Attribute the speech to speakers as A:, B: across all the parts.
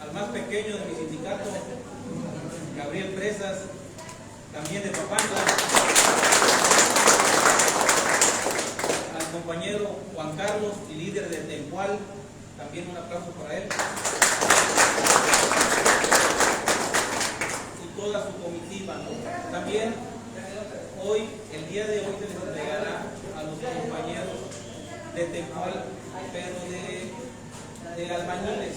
A: al más pequeño de mi sindicato, Gabriel Presas, también de Papantla, al compañero Juan Carlos, y líder de Tempual, también un aplauso para él, y toda su comitiva, ¿no? También el día de hoy se les entregará a los compañeros de Tempual, pero de albañiles.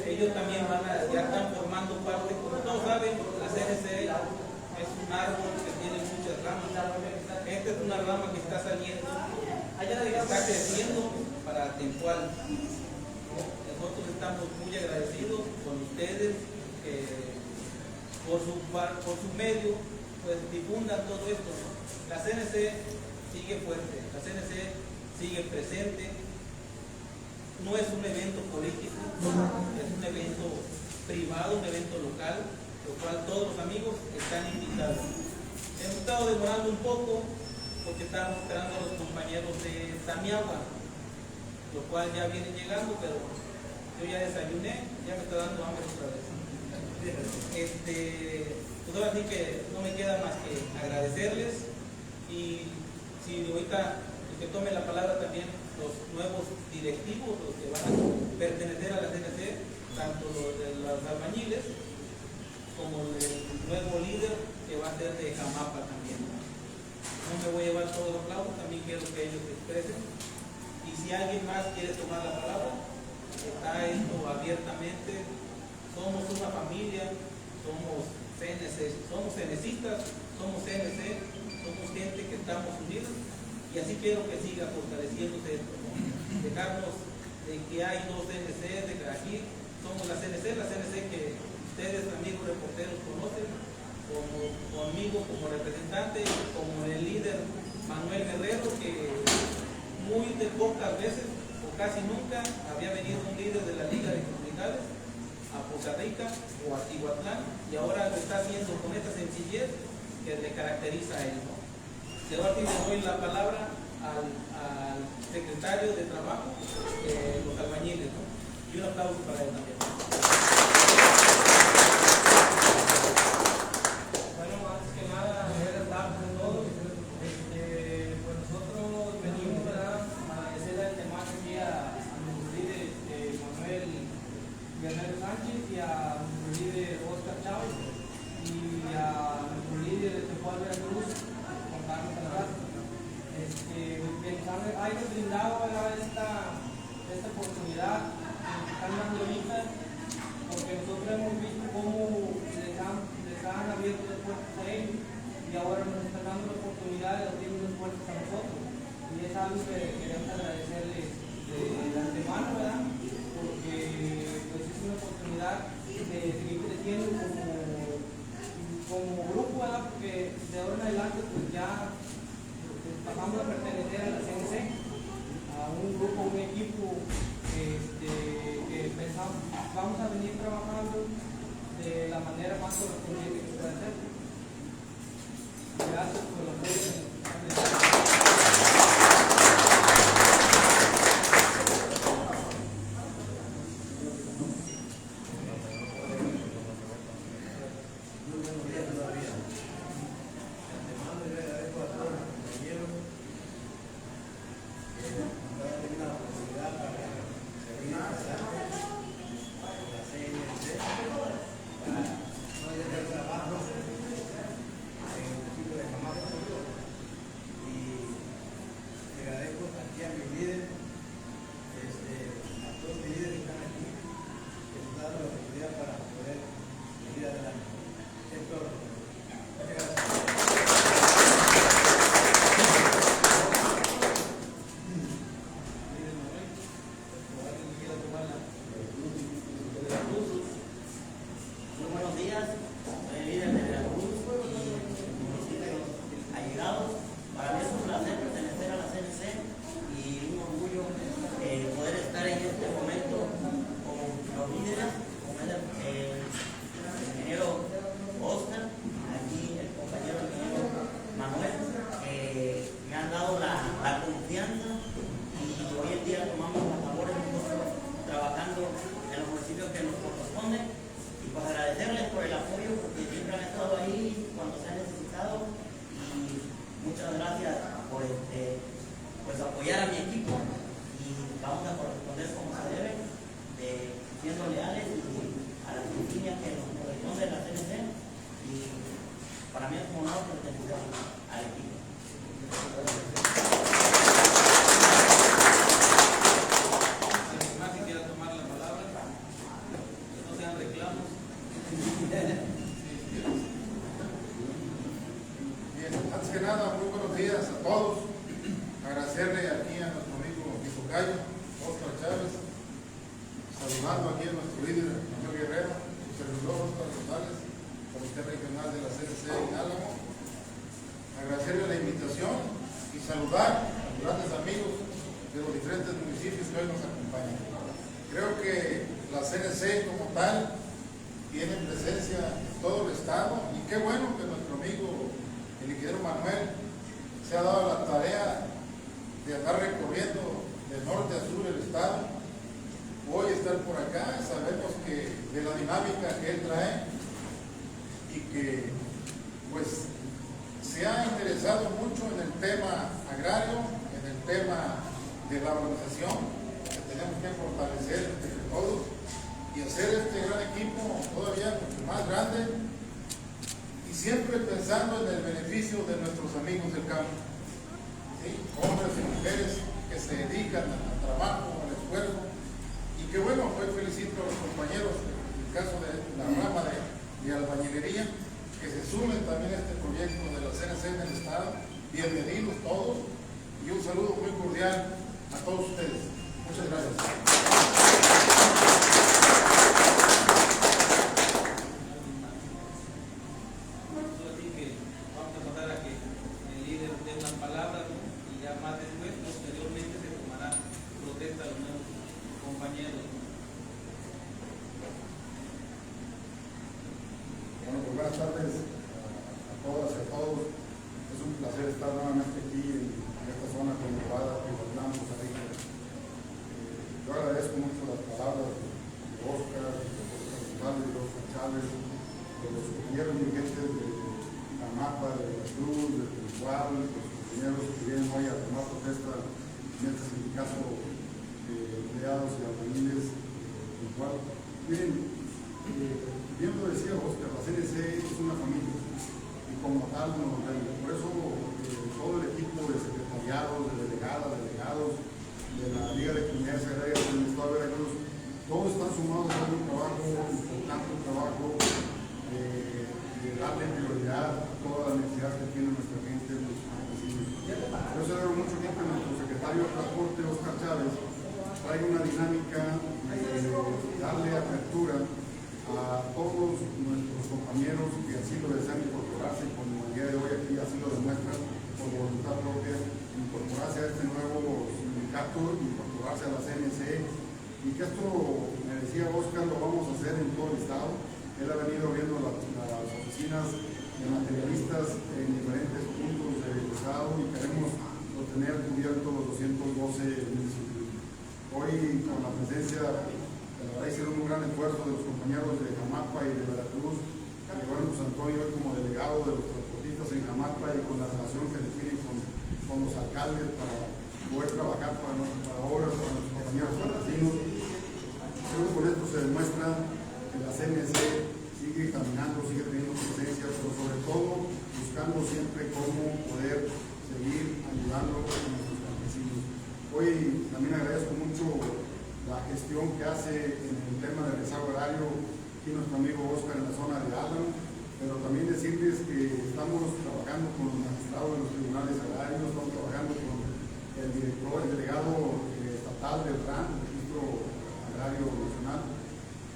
A: Ellos también ya están formando parte. Como todos saben, la CNC es un árbol que tiene muchas ramas. Esta es una rama que está saliendo, está creciendo para Tempual. Nosotros estamos muy agradecidos con ustedes por su medio, pues difundan todo esto, ¿no? La CNC sigue fuerte, la CNC sigue presente. No es un evento político, es un evento privado, un evento local, lo cual todos los amigos están invitados. Hemos estado demorando un poco porque estamos esperando a los compañeros de Tamiagua, lo cual ya vienen llegando, pero yo ya desayuné, ya me está dando hambre otra vez. Pues ahora sí que no me queda más que agradecerles, y si ahorita el que tome la palabra también los nuevos directivos, los que van a pertenecer a la CNC, tanto los de los albañiles como el nuevo líder que va a ser de Jamapa también. No me voy a llevar todo el aplauso, también quiero que ellos se expresen, y si alguien más quiere tomar la palabra, está esto abiertamente. Somos una familia, somos CNC, somos CNCistas, somos CNC, somos gente que estamos unidos, y así quiero que siga fortaleciéndose esto, ¿no? Dejarnos de que hay dos CNC, de que aquí somos la CNC que ustedes, amigos reporteros, conocen, conmigo como representante, como el líder Manuel Guerrero, que muy de pocas veces, o casi nunca, había venido un líder de la Liga de Comunidades a Poza Rica o a Tihuatlán, y ahora lo está haciendo con esta sencillez que le caracteriza a él, ¿no? Y ahora sí le doy la palabra al secretario de Trabajo de los albañiles, ¿no? Y un aplauso para él también.
B: Bueno, antes que nada, buenas tardes a todos. Pues nosotros venimos, ¿verdad?, a agradecer de antemano aquí a nuestro líder Manuel Guerrero Sánchez, y a nuestro líder Oscar Chávez, y a nuestro líder de Tempual Veracruz, Juan Carlos Salazar. Hay que brindar, ¿verdad?, esta oportunidad que están dando ahorita, porque nosotros hemos visto cómo les han abierto las puertas a ellos, y ahora nos están dando la oportunidad de abrir las puertas a nosotros, y es algo que queremos agradecerles de antemano, ¿verdad?, porque pues es una oportunidad de seguir creciendo como grupo, ¿verdad?, porque de ahora en adelante pues ya pasamos a pertenecer a la CNC, a un grupo, un equipo que pensamos, vamos a venir trabajando de la manera más correspondiente que se puede hacer. Gracias por la apoyo.
C: todos. Agradecerle aquí a nuestro amigo Tocayo, Oscar Chávez, saludando aquí a nuestro líder, Manuel Guerrero, su servidor Oscar González, Comité Regional de la CNC en Álamo. Agradecerle la invitación y saludar a los grandes amigos de los diferentes municipios que hoy nos acompañan. Creo que la CNC como tal tiene presencia en todo el estado y qué bueno que nuestro amigo el ingeniero Manuel se ha dado la tarea de andar recorriendo de norte a sur el estado. Hoy estar por acá, sabemos que de la dinámica que él trae y que pues se ha interesado mucho en el tema agrario, en el tema de la organización, que tenemos que fortalecer entre todos y hacer este gran equipo todavía mucho más grande y siempre pensando en el beneficio de nuestros amigos del campo, ¿sí? Hombres y mujeres que se dedican al trabajo, al esfuerzo, y que bueno, hoy felicito a los compañeros, en el caso de la rama de albañilería, que se sumen también a este proyecto de la CNC en el estado. Bienvenidos todos y un saludo muy cordial a todos ustedes. Muchas gracias.
A: Así que vamos a pasar a que el líder dé unas palabras, ¿no? Y ya más después, posteriormente, se tomará protesta a los nuevos compañeros.
D: Bueno, pues buenas tardes a todas y a todos. Es un placer estar nuevamente aquí en esta zona conurbada que gobernamos ahí. Yo agradezco mucho las palabras de Oscar González, de Oscar Chávez, de los compañeros dirigentes de AMAPA, de la Cruz, de Igual, los compañeros que vienen hoy a tomar protesta en este sindicato de empleados y albañiles igual. Miren, bien lo decía Oscar, la CNC es una familia y como tal nos ven. Por eso todo el equipo de secretariados, de delegadas, delegados de la Liga de Comunidades Agrarias del Estado de Veracruz, todos están sumados a un trabajo importante, un trabajo de darle prioridad a todas las necesidades que tiene nuestra gente, nuestros campesinos. Yo celebro mucho que nuestro secretario de Transporte, Oscar Chávez, traiga una dinámica de darle apertura a todos nuestros compañeros que así lo desean incorporarse, como el día de hoy aquí así lo demuestran por voluntad propia, incorporarse a este nuevo sindicato, incorporarse a la CNC, y que esto, me decía Oscar, lo vamos a hacer en todo el estado. Él ha venido viendo las oficinas de materialistas en diferentes puntos del estado y queremos tener cubiertos los 212 municipios. Hoy, con la presencia, la verdad hicieron un gran esfuerzo de los compañeros de Jamapa y de Veracruz, que bueno, pues Antonio hoy como delegado de los transportistas en Jamapa y con la relación que le tienen con los alcaldes para poder trabajar para obras, para nuestros compañeros campesinos. Creo que con esto se demuestra que la CNC sigue caminando, sigue teniendo presencia, pero sobre todo buscando siempre cómo poder seguir ayudando a nuestros campesinos. Hoy también agradezco mucho la gestión que hace en el tema del rezago horario aquí nuestro amigo Oscar en la zona de Álamo, pero también decirles que estamos trabajando con los magistrados de los tribunales agrarios, estamos trabajando con el director, el delegado estatal del RAN, el Registro Agrario Nacional,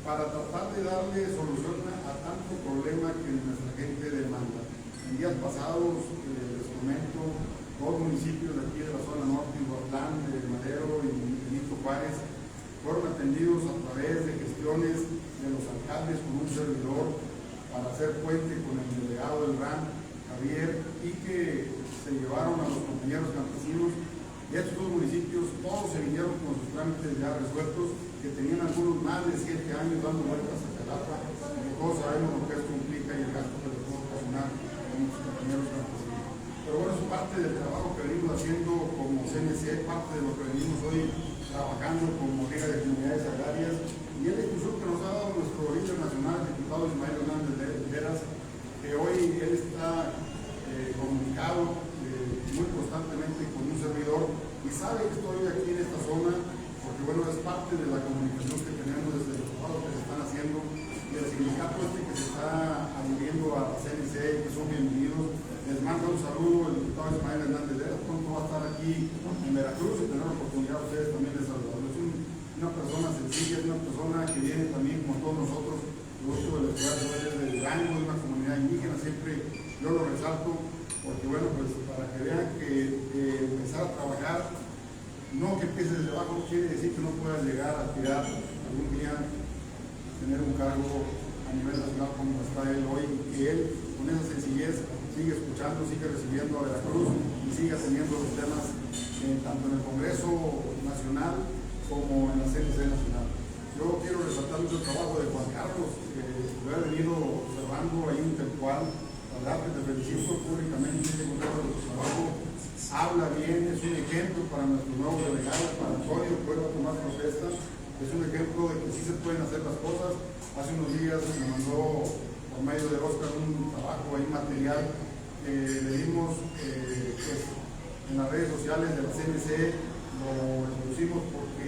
D: para tratar de darle solución a tanto problema que nuestra gente demanda. En días pasados, les comento, dos municipios de aquí de la zona norte, Iguatlán, de Madero y Benito Juárez, fueron atendidos a través de gestiones de los alcaldes con un servidor para hacer puente con el delegado del RAN, Javier, y que se llevaron a los compañeros campesinos. Y estos dos municipios todos se vinieron con sus trámites ya resueltos, que tenían algunos más de 7 años dando vueltas a Jalapa, porque todos sabemos lo que esto implica y el gasto que les puede ocasionar a nuestros compañeros campesinos. Pero bueno, es parte del trabajo que venimos haciendo como CNC, parte de lo que venimos hoy trabajando como Liga de Comunidades Agrarias, y es la discusión que nos ha dado nuestro líder nacional, el diputado Ismael Hernández de Veras, que hoy él está comunicado muy constantemente con un servidor y sabe que estoy aquí en esta zona porque bueno, es parte de la comunicación que tenemos desde los trabajos que se están haciendo y el sindicato que se está adhiriendo a la CNC, que son bienvenidos. Les mando un saludo el diputado Ismael Hernández de Veras, que viene también, como todos nosotros, producto de la ciudad de Durango, de una comunidad indígena, siempre yo lo resalto, porque bueno, pues para que vean que empezar a trabajar, no que empieces desde abajo, quiere decir que no puedas llegar a aspirar algún día tener un cargo a nivel nacional como está él hoy, que él con esa sencillez sigue escuchando, sigue recibiendo a Veracruz y sigue teniendo los temas tanto en el Congreso Nacional como en la CNC Nacional. Yo quiero resaltar mucho el trabajo de Juan Carlos, que lo he venido observando ahí intelectual, la verdad que te felicito públicamente con todo tu trabajo, habla bien, es un ejemplo para nuestros nuevos delegados, para Antonio, que hoy va a tomar protesta, es un ejemplo de que sí se pueden hacer las cosas. Hace unos días me mandó por medio de Oscar un trabajo ahí material, le dimos pues, en las redes sociales de la CNC, lo introducimos porque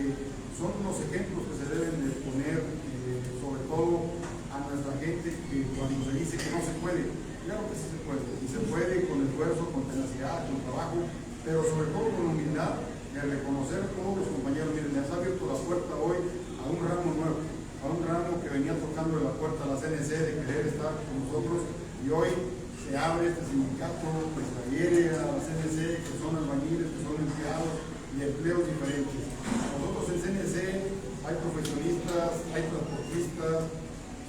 D: son unos ejemplos que se deben de poner, sobre todo a nuestra gente, que cuando se dice que no se puede, claro que sí se puede, y se puede con esfuerzo, con tenacidad, con trabajo, pero sobre todo con humildad, de reconocer a todos los compañeros. Miren, les ha abierto la puerta hoy a un ramo nuevo, a un ramo que venía tocando la puerta a la CNC de querer estar con nosotros, y hoy se abre este sindicato que se adhiere a la CNC, que son albañiles, que son empleados y empleos diferentes. Nosotros en CNC hay profesionistas, hay transportistas,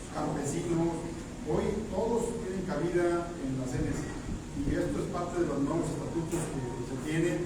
D: campesinos, hoy todos tienen cabida en la CNC, y esto es parte de los nuevos estatutos que se tienen,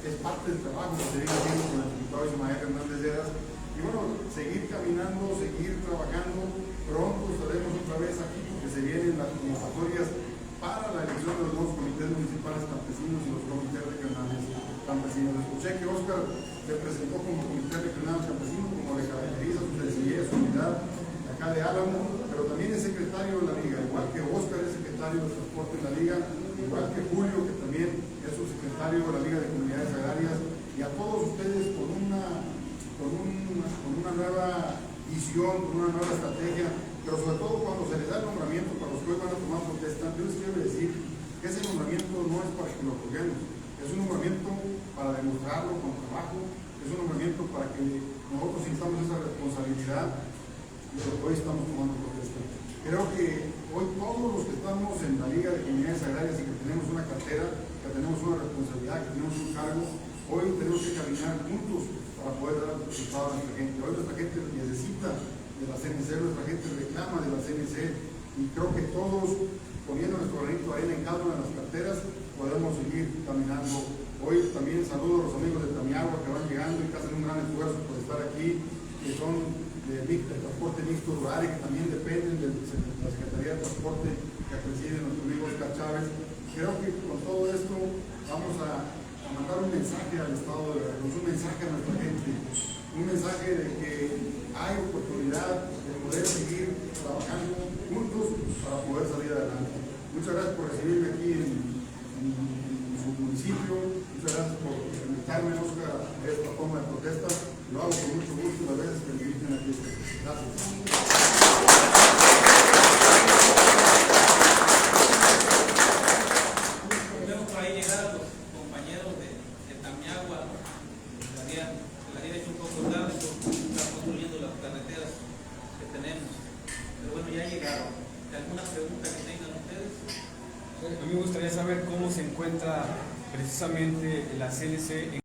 D: es parte del trabajo que se viene haciendo con el diputado Ismael Hernández Lleras. Y bueno, seguir caminando, seguir trabajando. Pronto estaremos otra vez aquí porque se vienen las convocatorias para la elección de los nuevos comités municipales campesinos y los comités regionales campesinos. Escuché que Oscar se presentó como comité regional campesino, como le caracteriza su sencillez, su unidad, acá de Álamo, pero también es secretario de la Liga, igual que Oscar es secretario de Transporte en la Liga, igual que Julio, que también es su secretario de la Liga de Comunidades Agrarias, y a todos ustedes con una nueva visión, con una nueva estrategia, pero sobre todo cuando se les da el nombramiento, para los que hoy van a tomar protesta, yo les quiero decir que ese nombramiento no es para que lo colguemos, es un nombramiento para demostrarlo con trabajo, es un nombramiento para que nosotros sintamos esa responsabilidad de lo que hoy estamos tomando protesta. Creo que hoy todos los que estamos en la Liga de Comunidades Agrarias y que tenemos una cartera, que tenemos una responsabilidad, que tenemos un cargo, hoy tenemos que caminar juntos para poder dar resultados a nuestra gente. Hoy nuestra gente necesita de la CNC, nuestra gente reclama de la CNC, y creo que todos, poniendo nuestro granito de arena en cada una de las carteras, podemos seguir caminando. Hoy también saludo a los amigos de Tamiagua que van llegando y que hacen un gran esfuerzo por estar aquí, que son de transporte mixto rural y que también dependen de la Secretaría de Transporte que preside nuestro amigo Oscar Chávez. Creo que con todo esto vamos a mandar un mensaje al Estado de Veracruz, un mensaje a nuestra gente, un mensaje de que hay oportunidad de poder seguir trabajando juntos para poder salir adelante. Muchas gracias por recibirme aquí en su municipio, muchas gracias por invitarme, Oscar, a esta forma de protesta. Lo hago con mucho gusto las veces que me inviten aquí. Gracias.
A: Vemos por ahí llegar a los compañeros de Tamiagua, que la había hecho un poco tarde por estar construyendo las carreteras que tenemos. Pero bueno, ya llegaron. ¿Alguna pregunta que tengan ustedes?
E: A mí me gustaría saber cómo se encuentra precisamente la CNC en